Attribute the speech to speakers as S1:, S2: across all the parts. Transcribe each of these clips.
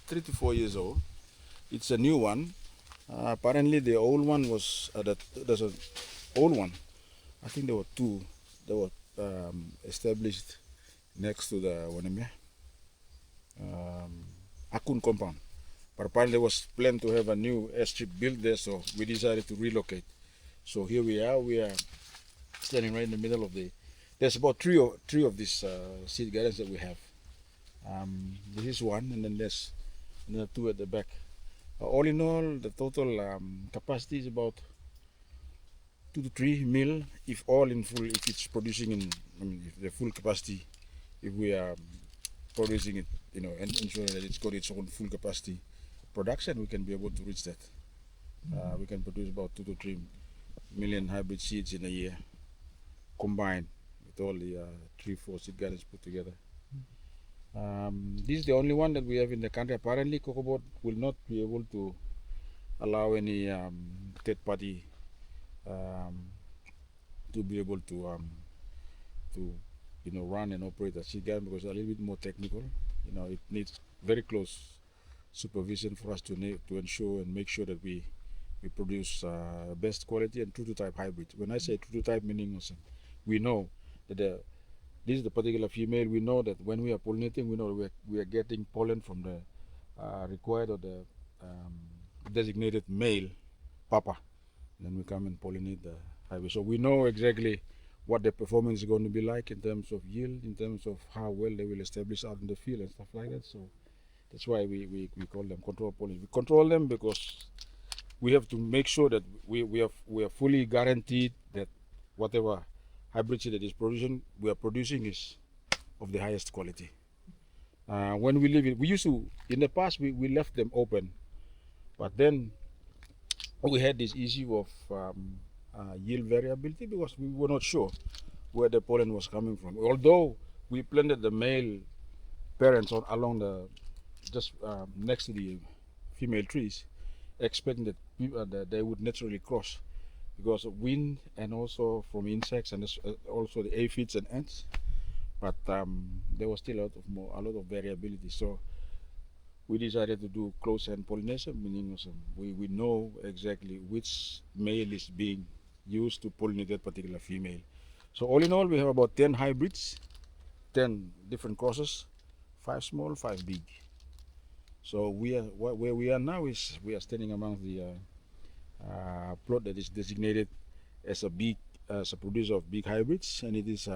S1: 3 to 4 years old. It's a new one. Apparently the old one was, there's an old one. I think there were two that were established next to the Akun compound. But apparently there was planned to have a new airstrip built there, so we decided to relocate. So here we are standing right in the middle of there's about three of these seed gardens that we have. This is one, and then there's another two at the back. All in all, the total capacity is about 2 to 3 mil, if all in full, if it's producing if the full capacity, if we are producing it, and ensuring that it's got its own full capacity production, we can be able to reach that. We can produce about 2 to 3 million hybrid seeds in a year, combined with all the 3-4 seed gardens put together. This is the only one that we have in the country. Apparently, Cocoa Board will not be able to allow any third party to be able to run and operate a seed garden, because it's a little bit more technical. It needs very close supervision for us to ensure and make sure that we produce best quality and true to type hybrids. When I say true to type, meaning also, we know that this is the particular female. We know that when we are pollinating, we know we are getting pollen from the required or the designated male papa. Then we come and pollinate the hybrid. So we know exactly what the performance is going to be like in terms of yield, in terms of how well they will establish out in the field and stuff like that. So that's why we call them control pollinators. We control them because we have to make sure that we are fully guaranteed that whatever hybrid seed that we are producing is of the highest quality. When we leave it, we used to, in the past, we left them open, but then we had this issue of yield variability because we were not sure where the pollen was coming from. Although we planted the male parents along just next to the female trees, expecting that they would naturally cross because of wind and also from insects and also the aphids and ants. But there was still a lot of variability. So we decided to do close-hand pollination, meaning we know exactly which male is being used to pollinate that particular female. So all in all, we have about 10 hybrids, 10 different crosses, 5 small, 5 big. So where we are now is we are standing among the plot that is designated as a producer of big hybrids, and it is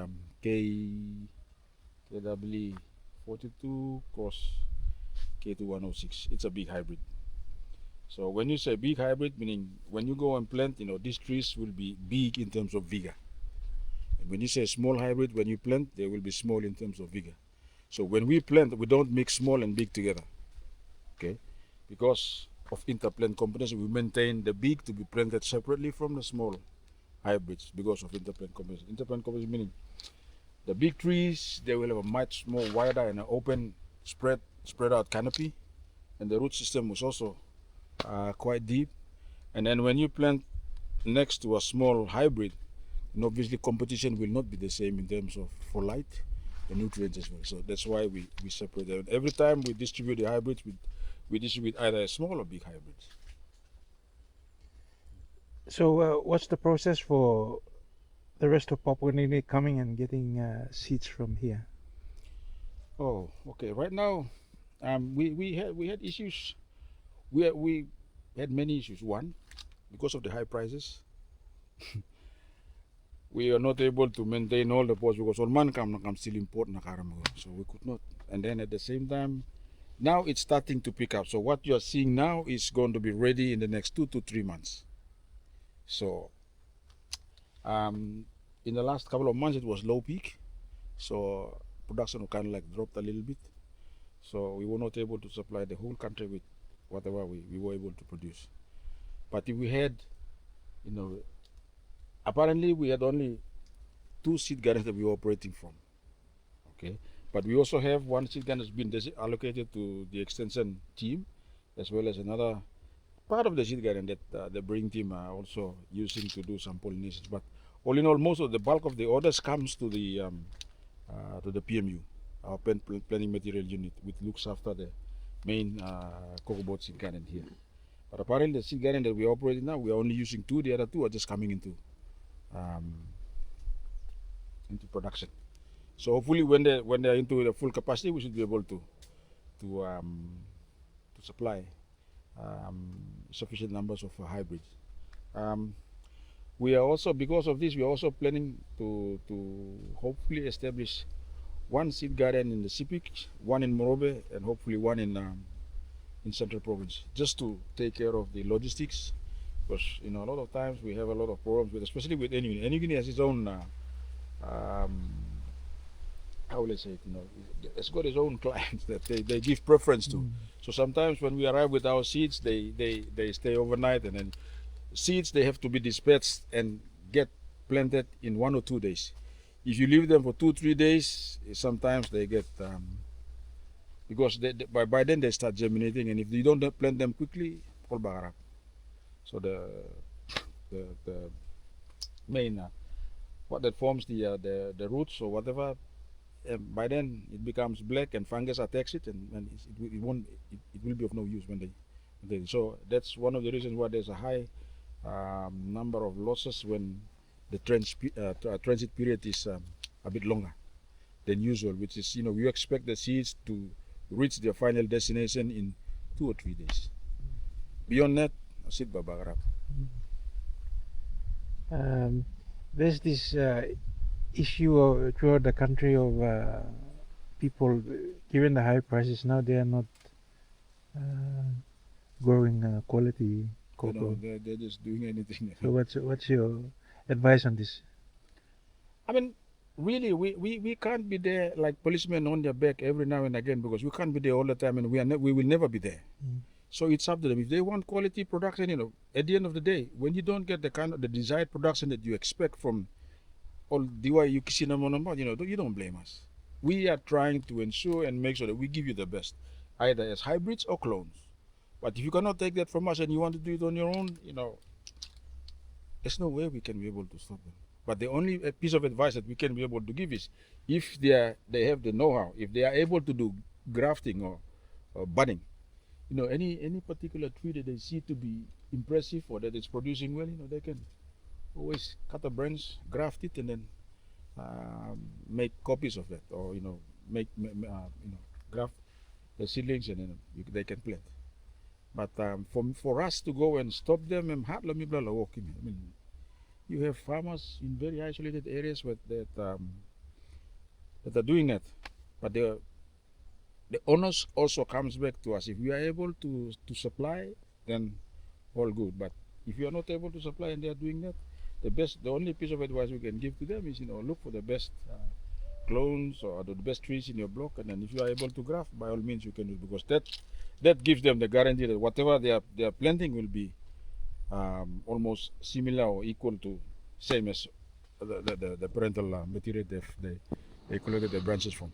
S1: KW42 cross K2106. It's a big hybrid. So when you say big hybrid, meaning when you go and plant, these trees will be big in terms of vigor. And when you say small hybrid, when you plant, they will be small in terms of vigor. So when we plant, we don't mix small and big together. Okay, because of interplant competition, we maintain the big to be planted separately from the small hybrids because of interplant competition. Interplant competition meaning the big trees, they will have a much more wider and open spread out canopy, and the root system was also quite deep. And then when you plant next to a small hybrid, obviously competition will not be the same in terms of for light and nutrients as well. So that's why we separate them. Every time we distribute the hybrids, we distribute either a small or big hybrids.
S2: So what's the process for the rest of Papua New Guinea coming and getting seeds from here?
S1: Oh, okay. Right now, we had issues. We had many issues. One, because of the high prices, we are not able to maintain all the posts because all man come still import na karamo, so we could not. And then at the same time, now it's starting to pick up. So what you are seeing now is going to be ready in the next 2 to 3 months. So in the last couple of months, it was low peak. So production kind of like dropped a little bit. So we were not able to supply the whole country with whatever we were able to produce. But if we had, apparently we had only 2 seed gardens that we were operating from. Okay, but we also have 1 seed garden that's been allocated to the extension team, as well as another part of the seed garden that the breeding team are also using to do some pollinations. But all in all, most of the bulk of the orders comes to the PMU, our planning material unit, which looks after the main cocoa board seed garden here. But apparently the seed garden that we are operating now, we are only using 2. The other 2 are just coming into production. So hopefully when they're into the full capacity, we should be able to supply sufficient numbers of hybrids. We are also, because of this, we are also planning to hopefully establish 1 seed garden in the Sepik, 1 in Morobe, and hopefully 1 in Central Province, just to take care of the logistics. Because a lot of times we have a lot of problems with, especially with New Guinea. New Guinea has its own how will I say it? It's got its own clients that they give preference to. So sometimes when we arrive with our seeds, they stay overnight, and then seeds, they have to be dispatched and get planted in 1 or 2 days. If you leave them for 2-3 days, sometimes they get because by then they start germinating, and if you don't plant them quickly, all bagarap. So the main what that forms the roots or whatever, by then it becomes black and fungus attacks it, and it will be of no use when they. So that's one of the reasons why there's a high number of losses when the transit period is a bit longer than usual, which is, you expect the seeds to reach their final destination in 2 or 3 days. Beyond that, sit babagarap.
S2: There's this issue throughout the country of people, given the high prices now, they are not growing quality cocoa.
S1: They're just doing anything.
S2: So what's your advice on this?
S1: I mean, really, we can't be there like policemen on their back every now and again, because we can't be there all the time, and we will never be there. So it's up to them. If they want quality production, at the end of the day, when you don't get the desired production that you expect from all Diwa you don't blame us. We are trying to ensure and make sure that we give you the best, either as hybrids or clones. But if you cannot take that from us and you want to do it on your own, there's no way we can be able to stop them. But the only piece of advice that we can be able to give is, if they have the know-how, if they are able to do grafting or budding, any particular tree that they see to be impressive or that it's producing well, they can always cut a branch, graft it, and then make copies of that, or graft the seedlings, and then they can plant. But for us to go and stop them, I mean, you have farmers in very isolated areas that are doing that, but the onus also comes back to us. If we are able to supply, then all good. But if you are not able to supply and they are doing that, the only piece of advice we can give to them is, look for the best clones or the best trees in your block, and then if you are able to graft, by all means you can do it, because that gives them the guarantee that whatever they are planting will be almost similar or equal to same as the parental material they collected the branches from.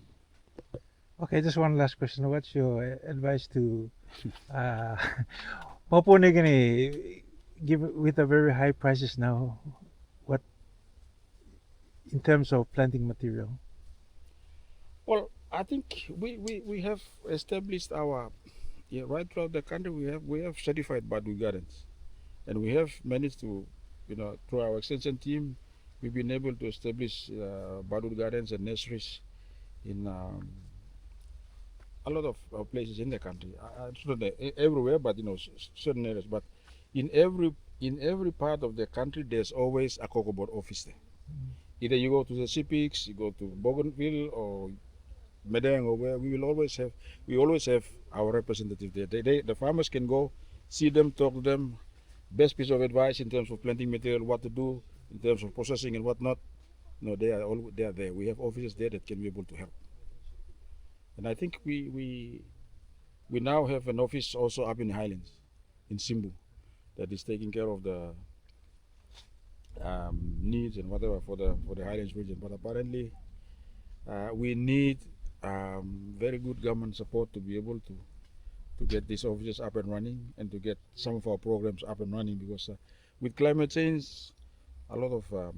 S2: Okay, just one last question. What's your advice to Papua New Guinea, with the very high prices now, what in terms of planting material?
S1: Well, I think we have established right throughout the country. We have certified Badu gardens, and we have managed to, through our extension team, we've been able to establish Badu gardens and nurseries in a lot of places in the country. It's not everywhere, but certain areas. But in every part of the country, there's always a Cocoa Board office there. Either you go to the Sepiks, you go to Bougainville or Medang, or where we always have our representative there. The farmers can go, see them, talk to them. Best piece of advice in terms of planting material, what to do in terms of processing and whatnot. They are there. We have officers there that can be able to help. And I think we now have an office also up in the Highlands, in Simbu, that is taking care of the needs and whatever for the Highlands region. But apparently, we need very good government support to be able to get these offices up and running, and to get some of our programs up and running, because with climate change, a lot of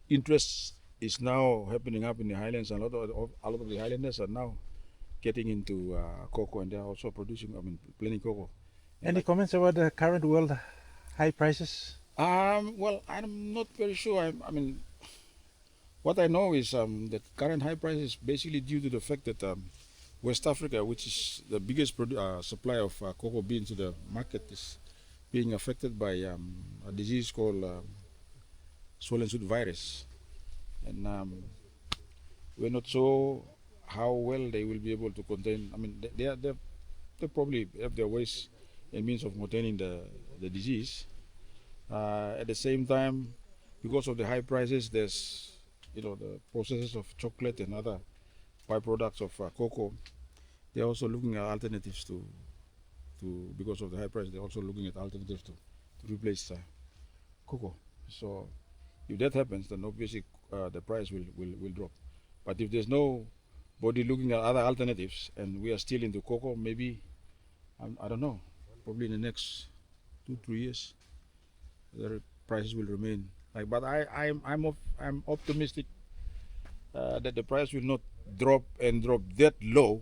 S1: interest is now happening up in the Highlands, and a lot of the Highlanders are now getting into cocoa, and they are also producing, planting cocoa.
S2: Any comments about the current world high prices?
S1: Well, I'm not very sure. What I know is that current high price is basically due to the fact that West Africa, which is the biggest supply of cocoa beans to the market, is being affected by a disease called swollen shoot virus, and we're not sure how well they will be able to contain. They probably have their ways and means of containing the disease. At the same time, because of the high prices, there's the processes of chocolate and other byproducts of cocoa. They're also looking at alternatives to because of the high price. They're also looking at alternatives to replace cocoa. So if that happens, then obviously the price will drop. But if there's nobody looking at other alternatives and we are still into cocoa, maybe I don't know. Probably in the next 2-3 years, the prices will remain like. But I'm optimistic that the price will not drop that low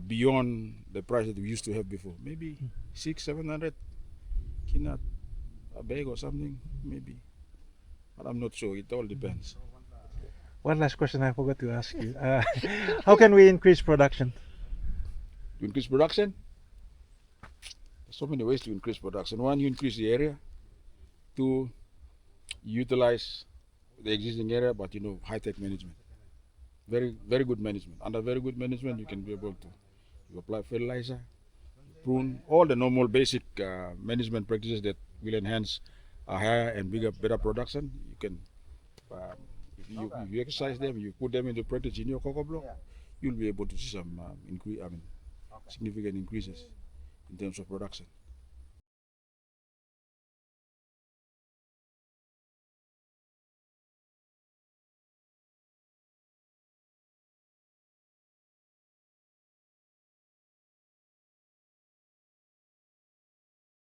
S1: beyond the price that we used to have before. Maybe 600-700 kina a bag or something, maybe. But I'm not sure. It all depends.
S2: One last question I forgot to ask you. How can we increase production?
S1: To increase production, there's so many ways to increase production. One, you increase the area. Two, you utilize the existing area, but high-tech management. Very, very good management. Under very good management, you can be able to apply fertilizer, prune, all the normal basic management practices that will enhance a higher and better production. You can, if you exercise them, you put them into practice in your cocoa block, you'll be able to see some significant increases in terms of production.